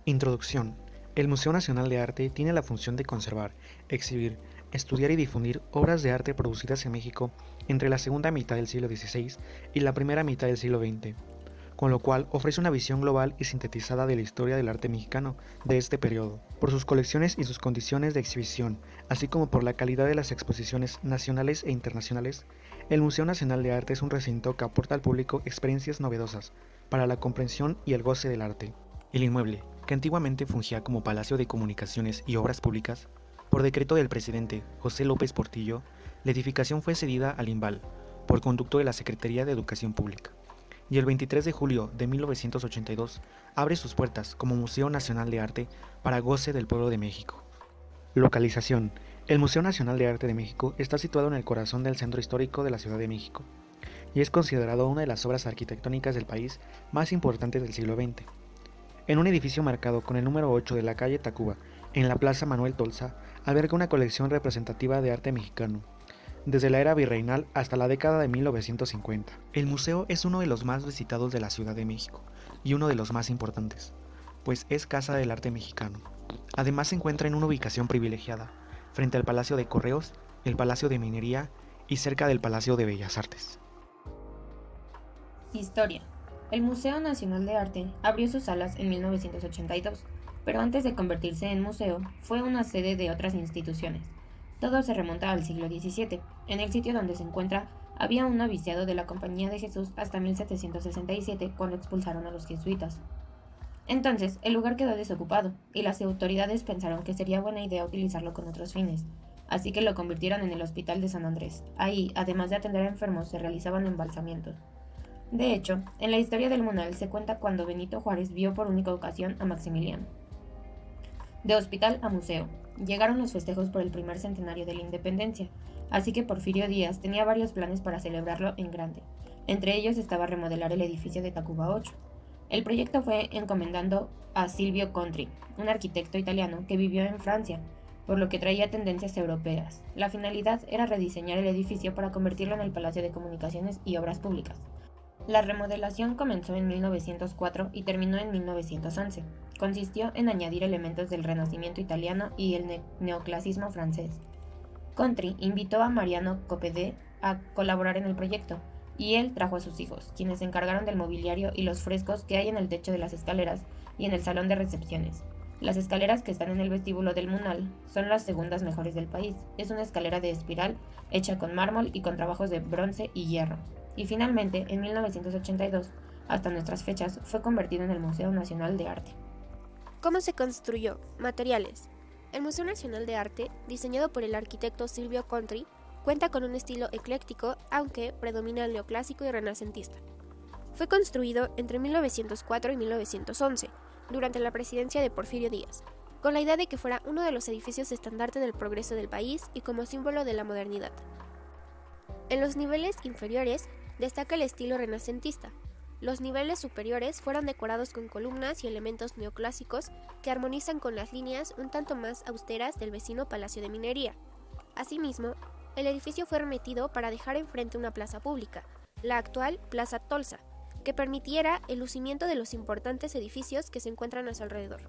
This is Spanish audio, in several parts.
Introducción. El Museo Nacional de Arte tiene la función de conservar, exhibir, estudiar y difundir obras de arte producidas en México entre la segunda mitad del siglo XVI y la primera mitad del siglo XX, con lo cual ofrece una visión global y sintetizada de la historia del arte mexicano de este periodo, por sus colecciones y sus condiciones de exhibición, así como por la calidad de las exposiciones nacionales e internacionales. El Museo Nacional de Arte es un recinto que aporta al público experiencias novedosas para la comprensión y el goce del arte. El inmueble, que antiguamente fungía como Palacio de Comunicaciones y Obras Públicas, por decreto del presidente José López Portillo, la edificación fue cedida al IMBAL, por conducto de la Secretaría de Educación Pública, y el 23 de julio de 1982 abre sus puertas como Museo Nacional de Arte para goce del pueblo de México. Localización. El Museo Nacional de Arte de México está situado en el corazón del centro histórico de la Ciudad de México, y es considerado una de las obras arquitectónicas del país más importantes del siglo XX. En un edificio marcado con el número 8 de la calle Tacuba, en la Plaza Manuel Tolsa, alberga una colección representativa de arte mexicano, desde la era virreinal hasta la década de 1950. El museo es uno de los más visitados de la Ciudad de México y uno de los más importantes, pues es casa del arte mexicano. Además se encuentra en una ubicación privilegiada, frente al Palacio de Correos, el Palacio de Minería y cerca del Palacio de Bellas Artes. Historia. El Museo Nacional de Arte abrió sus salas en 1982, pero antes de convertirse en museo, fue una sede de otras instituciones. Todo se remonta al siglo XVII. En el sitio donde se encuentra había un noviciado de la Compañía de Jesús hasta 1767, cuando expulsaron a los jesuitas. Entonces, el lugar quedó desocupado, y las autoridades pensaron que sería buena idea utilizarlo con otros fines, así que lo convirtieron en el Hospital de San Andrés. Ahí, además de atender a enfermos, se realizaban embalsamientos. De hecho, en la historia del Munal se cuenta cuando Benito Juárez vio por única ocasión a Maximiliano. De hospital a museo. Llegaron los festejos por el primer centenario de la independencia, así que Porfirio Díaz tenía varios planes para celebrarlo en grande. Entre ellos estaba remodelar el edificio de Tacuba 8. El proyecto fue encomendando a Silvio Contri, un arquitecto italiano que vivió en Francia, por lo que traía tendencias europeas. La finalidad era rediseñar el edificio para convertirlo en el Palacio de Comunicaciones y Obras Públicas. La remodelación comenzó en 1904 y terminó en 1911. Consistió en añadir elementos del Renacimiento italiano y el neoclasismo francés. Contri invitó a Mariano Copedé a colaborar en el proyecto, y él trajo a sus hijos, quienes se encargaron del mobiliario y los frescos que hay en el techo de las escaleras y en el salón de recepciones. Las escaleras que están en el vestíbulo del Munal son las segundas mejores del país. Es una escalera de espiral hecha con mármol y con trabajos de bronce y hierro. Y finalmente, en 1982, hasta nuestras fechas, fue convertido en el Museo Nacional de Arte. ¿Cómo se construyó? Materiales. El Museo Nacional de Arte, diseñado por el arquitecto Silvio Contri, cuenta con un estilo ecléctico, aunque predomina el neoclásico y renacentista. Fue construido entre 1904 y 1911, durante la presidencia de Porfirio Díaz, con la idea de que fuera uno de los edificios estandarte del progreso del país y como símbolo de la modernidad. En los niveles inferiores destaca el estilo renacentista. Los niveles superiores fueron decorados con columnas y elementos neoclásicos que armonizan con las líneas un tanto más austeras del vecino Palacio de Minería. Asimismo, el edificio fue remetido para dejar enfrente una plaza pública, la actual Plaza Tolsa, que permitiera el lucimiento de los importantes edificios que se encuentran a su alrededor.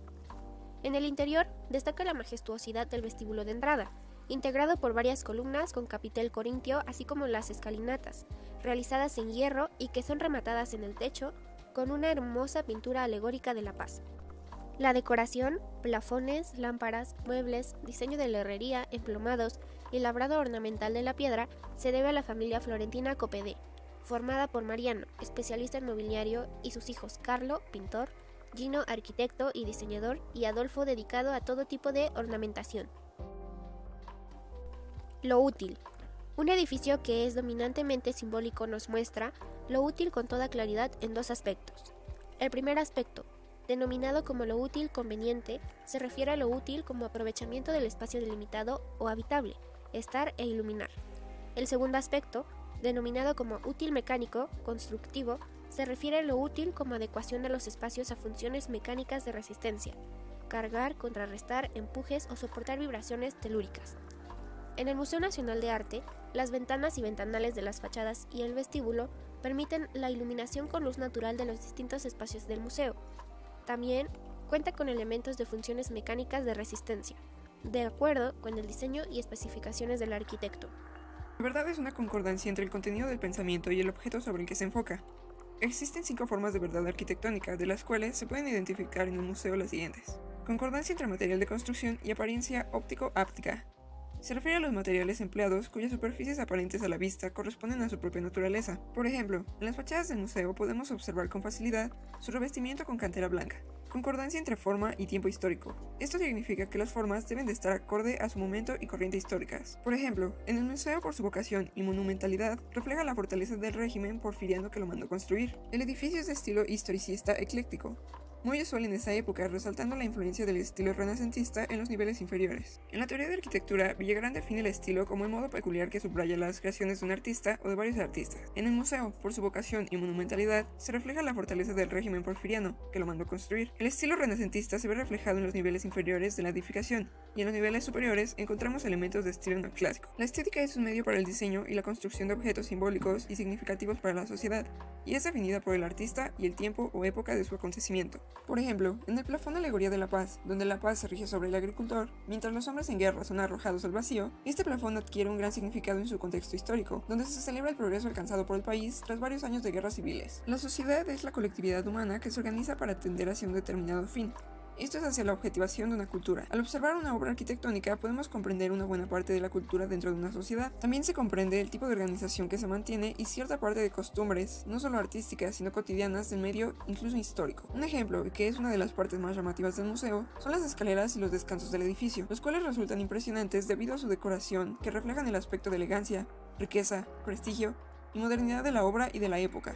En el interior destaca la majestuosidad del vestíbulo de entrada, integrado por varias columnas con capitel corintio, así como las escalinatas, realizadas en hierro y que son rematadas en el techo con una hermosa pintura alegórica de la paz. La decoración, plafones, lámparas, muebles, diseño de la herrería, emplomados y labrado ornamental de la piedra se debe a la familia florentina Copedé, formada por Mariano, especialista en mobiliario, y sus hijos Carlo, pintor, Gino, arquitecto y diseñador, y Adolfo, dedicado a todo tipo de ornamentación. Lo útil. Un edificio que es dominantemente simbólico nos muestra lo útil con toda claridad en dos aspectos. El primer aspecto, denominado como lo útil conveniente, se refiere a lo útil como aprovechamiento del espacio delimitado o habitable, estar e iluminar. El segundo aspecto, denominado como útil mecánico, constructivo, se refiere a lo útil como adecuación de los espacios a funciones mecánicas de resistencia, cargar, contrarrestar, empujes o soportar vibraciones telúricas. En el Museo Nacional de Arte, las ventanas y ventanales de las fachadas y el vestíbulo permiten la iluminación con luz natural de los distintos espacios del museo. También cuenta con elementos de funciones mecánicas de resistencia, de acuerdo con el diseño y especificaciones del arquitecto. La verdad es una concordancia entre el contenido del pensamiento y el objeto sobre el que se enfoca. Existen 5 formas de verdad arquitectónica, de las cuales se pueden identificar en un museo las siguientes. Concordancia entre material de construcción y apariencia óptico-áptica. Se refiere a los materiales empleados cuyas superficies aparentes a la vista corresponden a su propia naturaleza. Por ejemplo, en las fachadas del museo podemos observar con facilidad su revestimiento con cantera blanca. Concordancia entre forma y tiempo histórico. Esto significa que las formas deben de estar acorde a su momento y corriente históricas. Por ejemplo, en el museo, por su vocación y monumentalidad, refleja la fortaleza del régimen porfiriano que lo mandó construir. El edificio es de estilo historicista ecléctico, muy usual en esa época, resaltando la influencia del estilo renacentista en los niveles inferiores. En la teoría de arquitectura, Villagrán define el estilo como el modo peculiar que subraya las creaciones de un artista o de varios artistas. En el museo, por su vocación y monumentalidad, se refleja la fortaleza del régimen porfiriano, que lo mandó construir. El estilo renacentista se ve reflejado en los niveles inferiores de la edificación, y en los niveles superiores encontramos elementos de estilo neoclásico. La estética es un medio para el diseño y la construcción de objetos simbólicos y significativos para la sociedad, y es definida por el artista y el tiempo o época de su acontecimiento. Por ejemplo, en el plafón de Alegoría de la Paz, donde la paz se rige sobre el agricultor, mientras los hombres en guerra son arrojados al vacío, este plafón adquiere un gran significado en su contexto histórico, donde se celebra el progreso alcanzado por el país tras varios años de guerras civiles. La sociedad es la colectividad humana que se organiza para tender hacia un determinado fin. Esto es hacia la objetivación de una cultura. Al observar una obra arquitectónica podemos comprender una buena parte de la cultura dentro de una sociedad. También se comprende el tipo de organización que se mantiene y cierta parte de costumbres, no solo artísticas, sino cotidianas del medio, incluso histórico. Un ejemplo, que es una de las partes más llamativas del museo, son las escaleras y los descansos del edificio, los cuales resultan impresionantes debido a su decoración, que reflejan el aspecto de elegancia, riqueza, prestigio y modernidad de la obra y de la época.